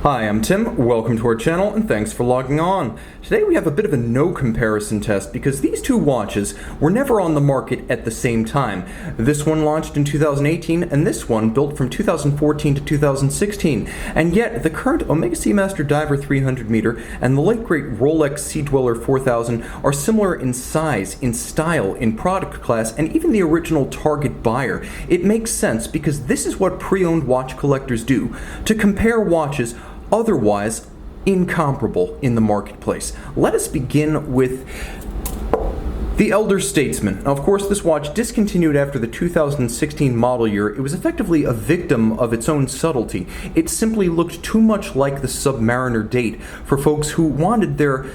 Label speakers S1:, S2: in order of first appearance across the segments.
S1: Hi, I'm Tim, welcome to our channel, and thanks for logging on. Today we have a bit of a no comparison test because these two watches were never on the market at the same time. This one launched in 2018 and this one built from 2014 to 2016. And yet the current Omega Seamaster Diver 300 meter and the late great Rolex Sea Dweller 4000 are similar in size, in style, in product class, and even the original target buyer. It makes sense because this is what pre-owned watch collectors do, to compare watches otherwise incomparable in the marketplace. Let us begin with the Elder Statesman. Now, of course, this watch discontinued after the 2016 model year. It was effectively a victim of its own subtlety. It simply looked too much like the Submariner date for folks who wanted their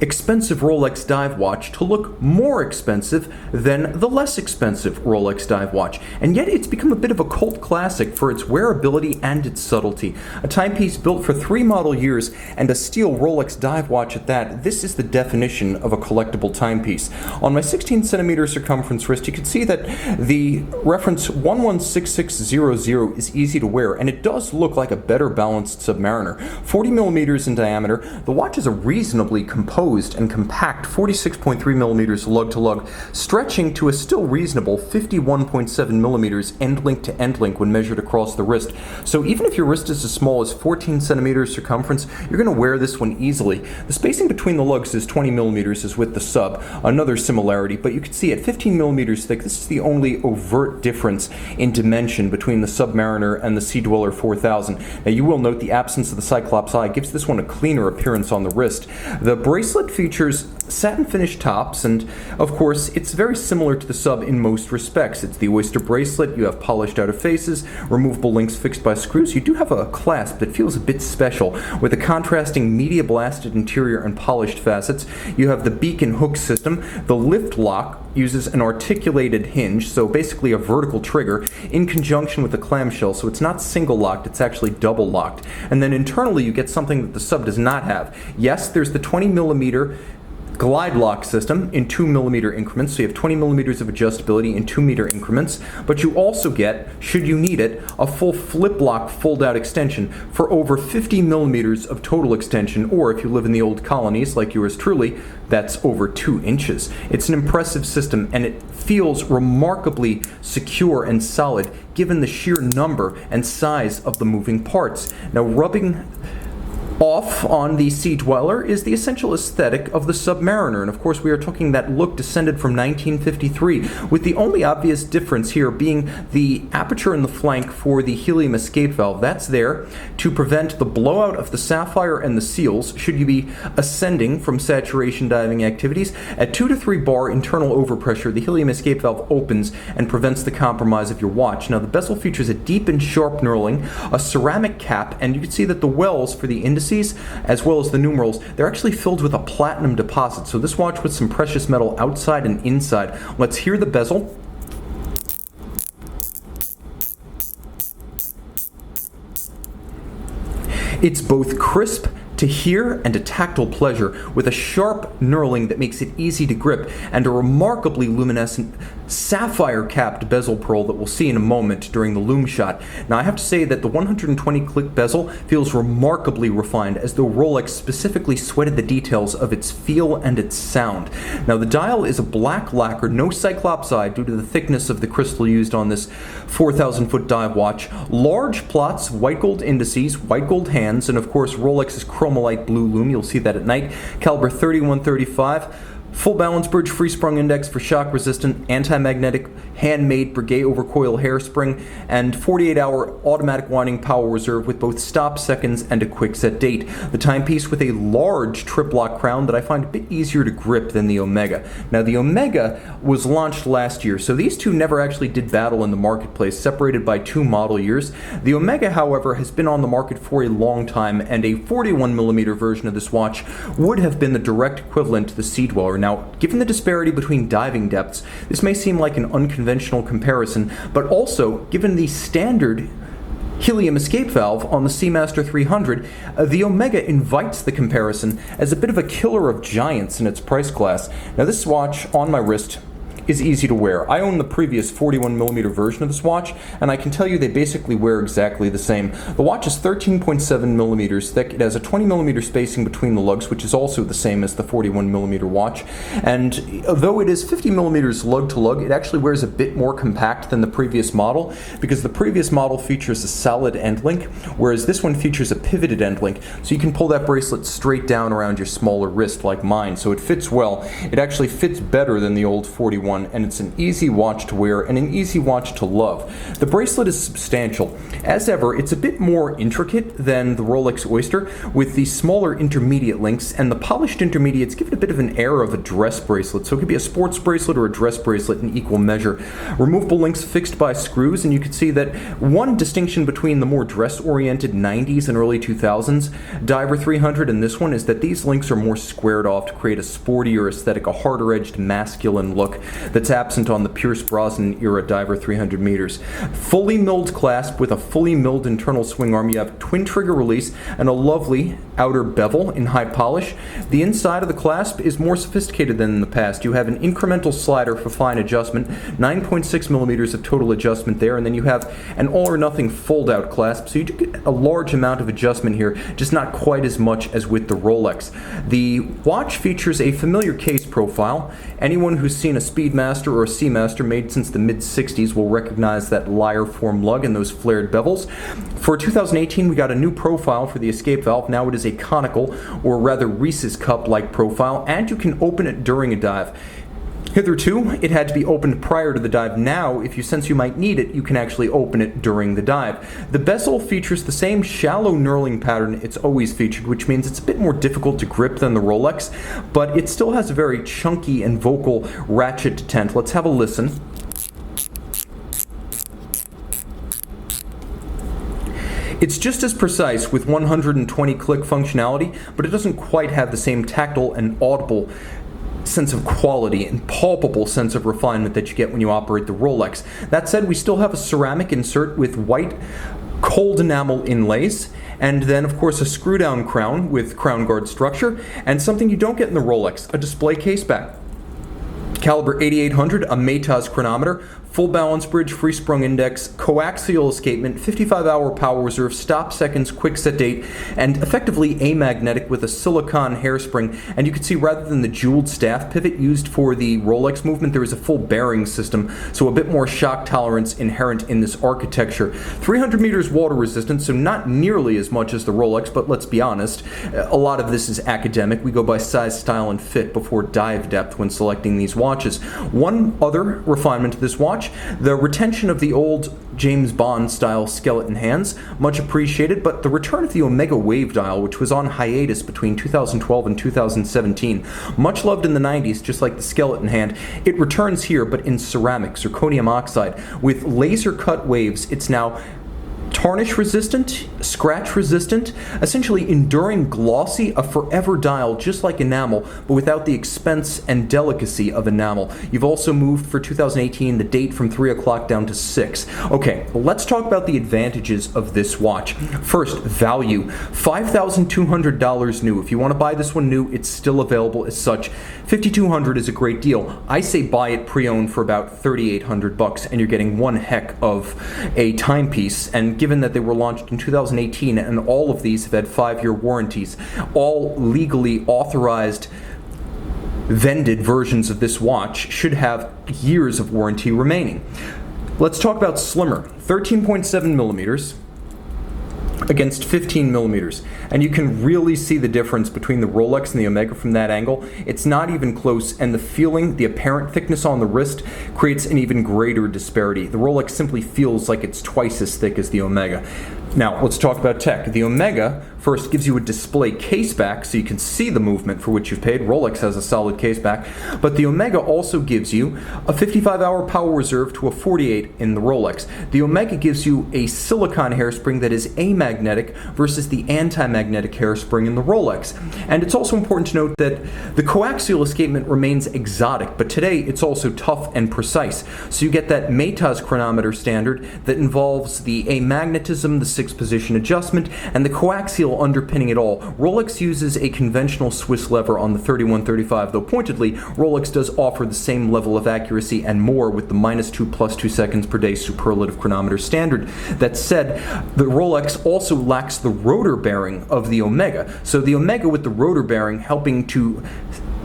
S1: expensive Rolex dive watch to look more expensive than the less expensive Rolex dive watch. And yet it's become a bit of a cult classic for its wearability and its subtlety. A timepiece built for 3 model years and a steel Rolex dive watch at that, this is the definition of a collectible timepiece. On my 16cm circumference wrist, you can see that the reference 116600 is easy to wear, and it does look like a better balanced Submariner. 40mm in diameter, the watch is a reasonably composed and compact 46.3mm lug-to-lug, stretching to a still reasonable 51.7mm end-link to end-link when measured across the wrist. So even if your wrist is as small as 14cm circumference, you're going to wear this one easily. The spacing between the lugs is 20mm as with the Sub, another similarity, but you can see at 15mm thick, this is the only overt difference in dimension between the Submariner and the Sea Dweller 4000. Now you will note the absence of the Cyclops eye gives this one a cleaner appearance on the wrist. The bracelet features satin finish tops, and of course it's very similar to the Sub in most respects. It's the Oyster bracelet, you have polished outer faces, removable links fixed by screws. You do have a clasp that feels a bit special with a contrasting media blasted interior and polished facets. You have the beak and hook system. The lift lock uses an articulated hinge, so basically a vertical trigger, in conjunction with the clamshell, so it's not single locked, it's actually double locked. And then internally you get something that the Sub does not have. Yes, there's the 20mm Glidelock system in 2mm increments, so you have 20mm of adjustability in 2-meter increments, but you also get, should you need it, a full Fliplock fold-out extension for over 50mm of total extension, or if you live in the old colonies like yours truly, that's over 2 inches. It's an impressive system, and it feels remarkably secure and solid given the sheer number and size of the moving parts. Now, rubbing off on the Sea Dweller is the essential aesthetic of the Submariner, and of course we are talking that look descended from 1953, with the only obvious difference here being the aperture in the flank for the helium escape valve. That's there to prevent the blowout of the sapphire and the seals should you be ascending from saturation diving activities. At 2 to 3 bar internal overpressure, the helium escape valve opens and prevents the compromise of your watch. Now the bezel features a deep and sharp knurling, a ceramic cap, and you can see that the wells for the indices as well as the numerals, they're actually filled with a platinum deposit. So this watch with some precious metal outside and inside. Let's hear the bezel. It's both crisp to hear and a tactile pleasure, with a sharp knurling that makes it easy to grip, and a remarkably luminescent sapphire-capped bezel pearl that we'll see in a moment during the lume shot. Now I have to say that the 120-click bezel feels remarkably refined, as though Rolex specifically sweated the details of its feel and its sound. Now the dial is a black lacquer, no Cyclops eye due to the thickness of the crystal used on this 4,000-foot dive watch. Large plots of white gold indices, white gold hands, and of course Rolex's chromolite blue lume. You'll see that at night. Caliber 3135. Full balance bridge free sprung index for shock resistant, anti-magnetic, handmade Breguet overcoil hairspring, and 48-hour automatic winding power reserve with both stop seconds and a quick set date. The timepiece with a large triplock crown that I find a bit easier to grip than the Omega. Now the Omega was launched last year, so these two never actually did battle in the marketplace, separated by 2 model years. The Omega, however, has been on the market for a long time, and a 41mm version of this watch would have been the direct equivalent to the Sea Dweller. Now, given the disparity between diving depths, this may seem like an unconventional comparison, but also, given the standard helium escape valve on the Seamaster 300, the Omega invites the comparison as a bit of a killer of giants in its price class. Now, this watch on my wrist is easy to wear. I own the previous 41mm version of this watch, and I can tell you they basically wear exactly the same. The watch is 13.7mm thick. It has a 20mm spacing between the lugs, which is also the same as the 41mm watch. And though it is 50mm lug-to-lug, it actually wears a bit more compact than the previous model, because the previous model features a solid end link, whereas this one features a pivoted end link, so you can pull that bracelet straight down around your smaller wrist like mine, so it fits well. It actually fits better than the old 41, and it's an easy watch to wear and an easy watch to love. The bracelet is substantial. As ever, it's a bit more intricate than the Rolex Oyster, with the smaller intermediate links, and the polished intermediates give it a bit of an air of a dress bracelet, so it could be a sports bracelet or a dress bracelet in equal measure. Removable links fixed by screws, and you can see that one distinction between the more dress-oriented 90s and early 2000s Diver 300 and this one is that these links are more squared off to create a sportier aesthetic, a harder-edged masculine look that's absent on the Pierce Brosnan era Diver 300 meters. Fully milled clasp with a fully milled internal swing arm. You have twin trigger release and a lovely outer bevel in high polish. The inside of the clasp is more sophisticated than in the past. You have an incremental slider for fine adjustment, 9.6mm of total adjustment there, and then you have an all-or-nothing fold-out clasp, so you do get a large amount of adjustment here, just not quite as much as with the Rolex. The watch features a familiar case profile. Anyone who's seen a Speedmaster or a Seamaster made since the mid-60s will recognize that lyre form lug and those flared bevels. For 2018, we got a new profile for the escape valve. Now it is a conical, or rather Reese's cup-like profile, and you can open it during a dive. Hitherto, it had to be opened prior to the dive. Now, if you sense you might need it, you can actually open it during the dive. The bezel features the same shallow knurling pattern it's always featured, which means it's a bit more difficult to grip than the Rolex, but it still has a very chunky and vocal ratchet detent. Let's have a listen. It's just as precise with 120 click functionality, but it doesn't quite have the same tactile and audible sense of quality and palpable sense of refinement that you get when you operate the Rolex. That said, we still have a ceramic insert with white cold enamel inlays, and then of course a screw down crown with crown guard structure, and something you don't get in the Rolex, a display case back. Caliber 8800, a METAS chronometer, full balance bridge, free sprung index, coaxial escapement, 55-hour power reserve, stop seconds, quick set date, and effectively amagnetic with a silicon hairspring. And you can see rather than the jeweled staff pivot used for the Rolex movement, there is a full bearing system, so a bit more shock tolerance inherent in this architecture. 300 meters water resistant, so not nearly as much as the Rolex, but let's be honest, a lot of this is academic. We go by size, style, and fit before dive depth when selecting these watches. One other refinement to this watch, the retention of the old James Bond style skeleton hands, much appreciated, but the return of the Omega wave dial, which was on hiatus between 2012 and 2017, much loved in the 90s, just like the skeleton hand, it returns here, but in ceramic, zirconium oxide, with laser cut waves. It's now tarnish resistant, scratch resistant, essentially enduring glossy, a forever dial just like enamel, but without the expense and delicacy of enamel. You've also moved for 2018 the date from 3 o'clock down to 6. Okay, let's talk about the advantages of this watch. First, value. $5,200 new. If you want to buy this one new, it's still available as such. $5,200 is a great deal. I say buy it pre-owned for about $3,800 and you're getting one heck of a timepiece. And given that they were launched in 2018 and all of these have had 5-year warranties, all legally authorized vended versions of this watch should have years of warranty remaining. Let's talk about slimmer. 13.7 millimeters against 15 millimeters. And you can really see the difference between the Rolex and the Omega from that angle. It's not even close, and the feeling, the apparent thickness on the wrist creates an even greater disparity. The Rolex simply feels like it's twice as thick as the Omega. Now, let's talk about tech. The Omega first gives you a display case back so you can see the movement for which you've paid. Rolex has a solid case back, but the Omega also gives you a 55-hour power reserve to a 48 in the Rolex. The Omega gives you a silicon hairspring that is amagnetic versus the anti-magnetic hairspring in the Rolex. And it's also important to note that the coaxial escapement remains exotic, but today it's also tough and precise. So you get that METAS chronometer standard that involves the amagnetism, the 6-position adjustment, and the coaxial underpinning it all. Rolex uses a conventional Swiss lever on the 3135, though pointedly, Rolex does offer the same level of accuracy and more with the -2 +2 seconds per day superlative chronometer standard. That said, the Rolex also lacks the rotor bearing of the Omega. So the Omega with the rotor bearing helping to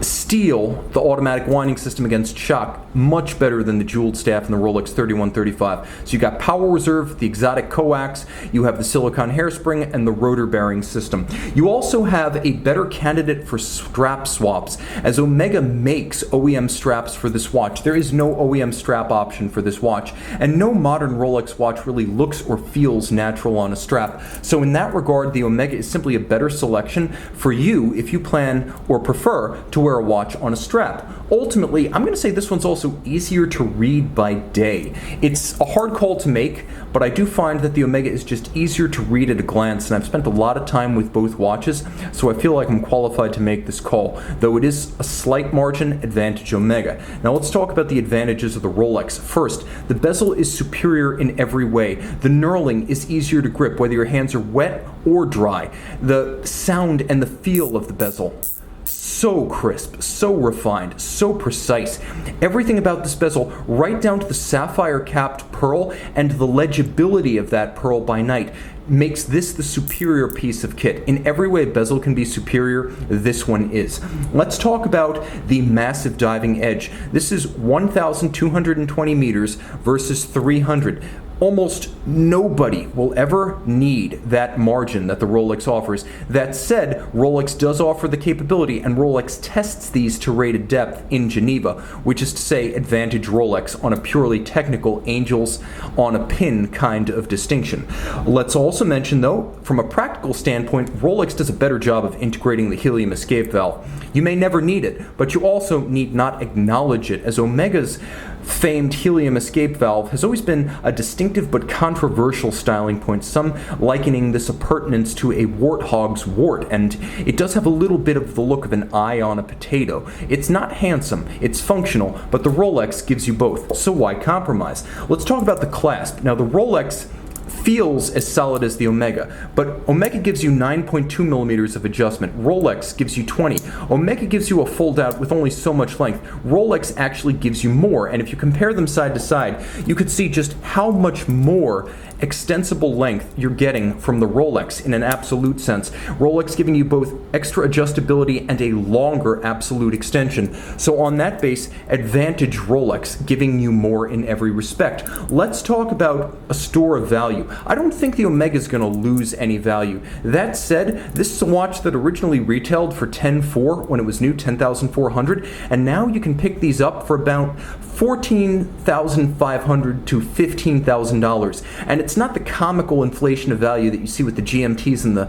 S1: steel the automatic winding system against shock much better than the jeweled staff in the Rolex 3135. So you got power reserve, the exotic coax, you have the silicone hairspring, and the rotor bearing system. You also have a better candidate for strap swaps, as Omega makes OEM straps for this watch. There is no OEM strap option for this watch, and no modern Rolex watch really looks or feels natural on a strap. So in that regard, the Omega is simply a better selection for you if you plan or prefer to wear a watch on a strap. Ultimately, I'm going to say this one's also easier to read by day. It's a hard call to make, but I do find that the Omega is just easier to read at a glance, and I've spent a lot of time with both watches, so I feel like I'm qualified to make this call, though it is a slight margin advantage Omega. Now let's talk about the advantages of the Rolex. First, the bezel is superior in every way. The knurling is easier to grip whether your hands are wet or dry. The sound and the feel of the bezel, so crisp, so refined, so precise. Everything about this bezel, right down to the sapphire capped pearl and the legibility of that pearl by night, makes this the superior piece of kit. In every way bezel can be superior, this one is. Let's talk about the massive diving edge. This is 1,220 meters versus 300. Almost nobody will ever need that margin that the Rolex offers. That said, Rolex does offer the capability, and Rolex tests these to rated depth in Geneva, which is to say advantage Rolex on a purely technical angels on a pin kind of distinction. Let's also mention though, from a practical standpoint, Rolex does a better job of integrating the Helium escape valve. You may never need it, but you also need not acknowledge it, as Omega's famed Helium escape valve has always been a distinctive but controversial styling point, some likening this appurtenance to a warthog's wart, and it does have a little bit of the look of an eye on a potato. It's not handsome, it's functional, but the Rolex gives you both, so why compromise? Let's talk about the clasp. Now the Rolex feels as solid as the Omega, but Omega gives you 9.2 millimeters of adjustment. Rolex gives you 20. Omega gives you a fold out with only so much length. Rolex actually gives you more, and if you compare them side to side, you could see just how much more extensible length you're getting from the Rolex in an absolute sense. Rolex giving you both extra adjustability and a longer absolute extension. So on that base, advantage Rolex, giving you more in every respect. Let's talk about a store of value. I don't think the Omega is going to lose any value. That said, this is a watch that originally retailed for $10,400 when it was new, $10,400, and now you can pick these up for about $14,500 to $15,000. And it's not the comical inflation of value that you see with the GMTs and the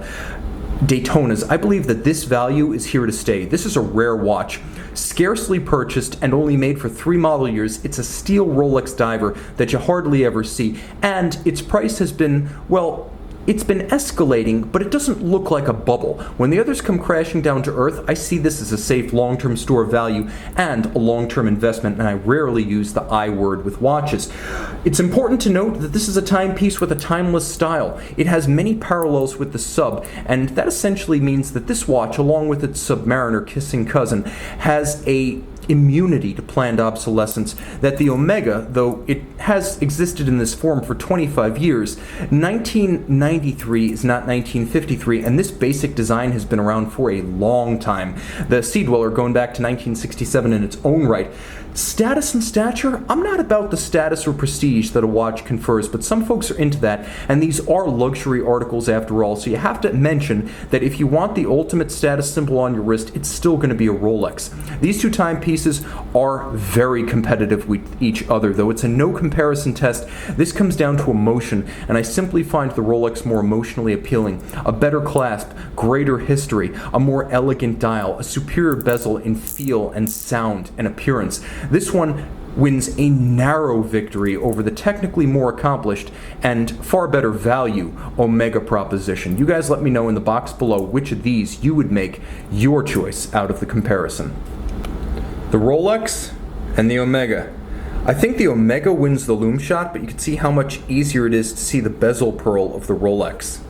S1: Daytonas. I believe that this value is here to stay. This is a rare watch, scarcely purchased and only made for 3 model years. It's a steel Rolex diver that you hardly ever see, and its price has been, well, it's been escalating, but it doesn't look like a bubble. When the others come crashing down to earth, I see this as a safe long-term store of value and a long-term investment, and I rarely use the I word with watches. It's important to note that this is a timepiece with a timeless style. It has many parallels with the Sub, and that essentially means that this watch, along with its Submariner kissing cousin, has a immunity to planned obsolescence that the Omega, though it has existed in this form for 25 years, 1993 is not 1953, and this basic design has been around for a long time. The Sea Dweller going back to 1967 in its own right. Status and stature? I'm not about the status or prestige that a watch confers, but some folks are into that, and these are luxury articles after all, so you have to mention that if you want the ultimate status symbol on your wrist, it's still going to be a Rolex. These two timepieces are very competitive with each other, though it's a no comparison test. This comes down to emotion, and I simply find the Rolex more emotionally appealing. A better clasp, greater history, a more elegant dial, a superior bezel in feel and sound and appearance. This one wins a narrow victory over the technically more accomplished and far better value Omega proposition. You guys let me know in the box below which of these you would make your choice out of the comparison. The Rolex and the Omega. I think the Omega wins the lume shot, but you can see how much easier it is to see the bezel pearl of the Rolex.